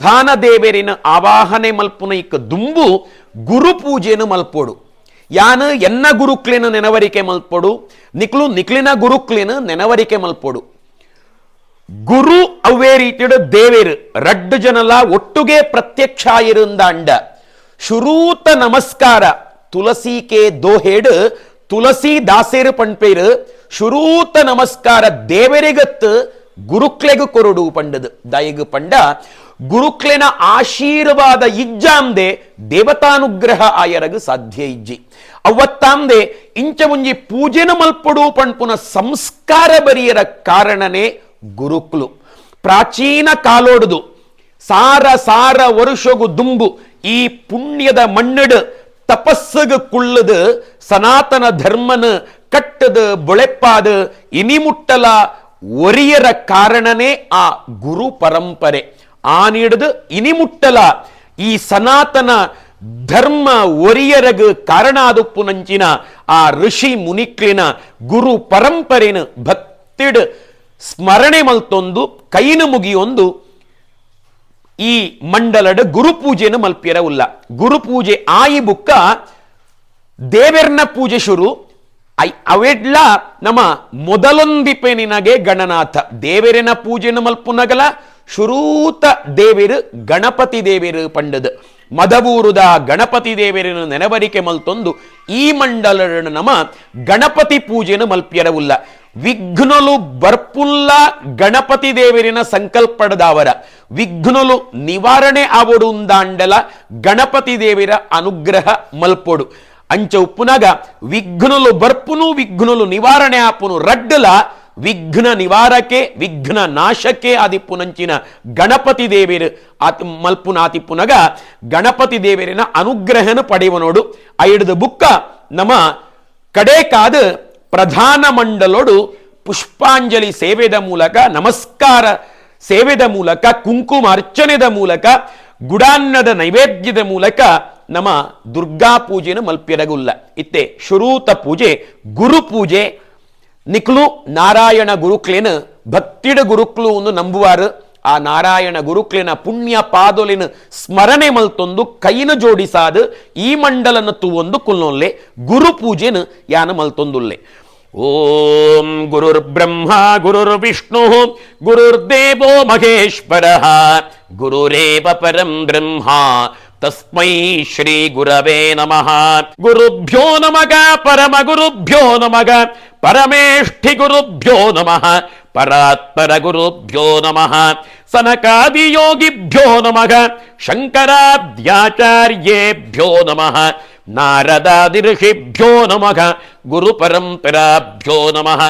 ಧಾನ ದೇವರಿನ ಆವಾಹನೆ ಮಲ್ಪುನ ಇಕ್ಕ ದುಂಬು ಗುರು ಪೂಜೆನು ಮಲ್ಪೋಡು ಯಾನು ಎನ್ನ ಗುರುಕ್ಲಿನ ನೆನವರಿಕೆ ಮಲ್ಪೋಡು ನಿಕ್ಲಿನ ಗುರುಕ್ಲಿನ ನೆನವರಿಕೆ ಮಲ್ಪೋಡು ಗುರು ಅವೇ ರೀತಿಯ ದೇವೇರು ರಡ್ಡು ಜನಲ ಒಟ್ಟುಗೆ ಪ್ರತ್ಯಕ್ಷ ಇರುಂದಾಂಡ ಶುರೂತ ನಮಸ್ಕಾರ ತುಳಸಿಕೆ ದೋಹೇಡು ತುಳಸಿ ದಾಸೇರು ಪಣ್ಪೇರು ಶುರೂತ ನಮಸ್ಕಾರ ದೇವರಿಗತ್ತು ಗುರುಕ್ಲೆಗು ಕೊರಡು ಪಂಡದು ದಯಗು ಪಂಡ ಗುರುಕ್ಲೆನ ಆಶೀರ್ವಾದ ಇಜ್ಜಾಂದೆ ದೇವತಾನುಗ್ರಹ ಆಯರಗು ಸಾಧ್ಯ ಇಜ್ಜಿ ಅವತ್ತಾಂದೆ ಇಂಚ ಮುಂಜಿ ಪೂಜೆನ ಮಲ್ಪಡು ಪಣ್ಪುನ ಸಂಸ್ಕಾರ ಬರಿಯರ ಕಾರಣನೇ ಗುರುಕ್ಲು ಪ್ರಾಚೀನ ಕಾಲೋಡುದು ಸಾರ ಸಾರ ವರುಷಗು ದುಂಬು ಈ ಪುಣ್ಯದ ಮಣ್ಣಡು ತಪಸ್ಸಗು ಕುಳ್ಳದು ಸನಾತನ ಧರ್ಮನ ಕಟ್ಟದು ಬೊಳೆಪ್ಪಾದು ಇನಿಮುಟ್ಟಲ ಒರಿಯರ ಕಾರಣನೇ ಆ ಗುರು ಪರಂಪರೆ ಆ ನೀಡದು ಇನಿಮುಟ್ಟಲ ಈ ಸನಾತನ ಧರ್ಮ ಒರಿಯರಗ ಕಾರಣ ಆದುಪ್ಪುನಂಚಿನ ಆ ಋಷಿ ಮುನಿಕ್ಲಿನ ಗುರು ಪರಂಪರೆನ ಭಕ್ತಿಡ್ ಸ್ಮರಣೆ ಮಲ್ತೊಂದು ಕೈನು ಮುಗಿಯೊಂದು ಈ ಮಂಡಲದ ಗುರುಪೂಜೆನ ಮಲ್ಪಿಯರ ಉಲ್ಲ ಗುರುಪೂಜೆ ಆಯಿ ಬುಕ್ಕ ದೇವೆರ್ನ ಪೂಜೆ ಶುರು ಅವೆಡ್ಲ ನಮ್ಮ ಮೊದಲೊಂದಿಪೆ ನಿನಗೆ ಗಣನಾಥ ದೇವೆರಿನ ಪೂಜೆನ ಮಲ್ಪುನಗಲ ಶುರೂತ ದೇವಿರು ಗಣಪತಿ ದೇವಿರು ಪಂಡದು ಮದಬೂರುದ ಗಣಪತಿ ದೇವರಿನ ನೆನವರಿಕೆ ಮಲ್ತೊಂದು ಈ ಮಂಡಲ ನಮ ಗಣಪತಿ ಪೂಜೆನ ಮಲ್ಪಿಯರವುಲ್ಲ ವಿಘ್ನಲು ಬರ್ಪುಲ್ಲ ಗಣಪತಿ ದೇವರಿನ ಸಂಕಲ್ಪಡದವರ ವಿಘ್ನಲು ನಿವಾರಣೆ ಆವಡು ಉಂದಾಂಡಲ ಗಣಪತಿ ದೇವರ ಅನುಗ್ರಹ ಮಲ್ಪೊಡು ಅಂಚ ಉಪ್ಪುನಾಗ ವಿಘ್ನಲು ಬರ್ಪುನು ವಿಘ್ನಲು ನಿವಾರಣೆ ಆಪುನು ರಡ್ಡಲ ವಿಘ್ನ ನಿವಾರಕೆ ವಿಘ್ನ ನಾಶಕೆ ಆದಿಪ್ಪುನಂಚಿನ ಗಣಪತಿ ದೇವರು ಮಲ್ಪುನ ಆತಿಪ್ಪುನಗ ಗಣಪತಿ ದೇವರಿನ ಅನುಗ್ರಹನ ಪಡೆಯುವನೋಡು ಐಡದ ಬುಕ್ಕ ನಮ್ಮ ಕಡೇಕಾದ ಪ್ರಧಾನ ಮಂಡಲೋಡು ಪುಷ್ಪಾಂಜಲಿ ಸೇವೆದ ಮೂಲಕ ನಮಸ್ಕಾರ ಸೇವೆದ ಮೂಲಕ ಕುಂಕುಮ ಅರ್ಚನೆದ ಮೂಲಕ ಗುಡಾನ್ನದ ನೈವೇದ್ಯದ ಮೂಲಕ ನಮ್ಮ ದುರ್ಗಾ ಪೂಜೆನ ಮಲ್ಪಿರಗುಲ್ಲ ಇತ್ತೆ ಶುರೂತ ಪೂಜೆ ಗುರು ಪೂಜೆ ನಿಕ್ಲು ನಾರಾಯಣ ಗುರುಕ್ಲೇನ ಭಕ್ತಿಡ ಗುರುಕ್ಲು ಒಂದು ನಂಬುವಾರು ಆ ನಾರಾಯಣ ಗುರುಕ್ಲಿನ ಪುಣ್ಯ ಪಾದೊಲಿನ ಸ್ಮರಣೆ ಮಲ್ತೊಂದು ಕೈನ ಜೋಡಿಸಾದ ಈ ಮಂಡಲನ ತೂವೊಂದು ಕುಲ್ನೊಲ್ಲೆ ಗುರು ಪೂಜೆನ ಯಾನ ಮಲ್ತೊಂದುಲ್ಲೆ ಓಂ ಗುರುರ್ ಬ್ರಹ್ಮ ಗುರುರ್ ವಿಷ್ಣು ಗುರುರ್ದೇವೋ ಮಹೇಶ್ವರ ಗುರುರೇವ ಪರಂ ಬ್ರಹ್ಮ ತಸ್ಮೈ ಶ್ರೀ ಗುರವೇ ನಮಃ ಗುರುಭ್ಯೋ ನಮಃ ಪರಮ ಗುರುಭ್ಯೋ ನಮಃ ಪರಮೇಷ್ಠಿ ಗುರುಭ್ಯೋ ನಮಃ ಪರಾತ್ಪರ ಗುರುಭ್ಯೋ ನಮಃ ಸನಕಾದಿ ಯೋಗಿಭ್ಯೋ ನಮಃ ಶಂಕರಾದ್ಯಾಚಾರ್ಯೇಭ್ಯೋ ನಮಃ ನಾರದಾದಿ ಋಷಿಭ್ಯೋ ನಮಃ ಗುರು ಪರಂಪರಾಭ್ಯೋ ನಮಃ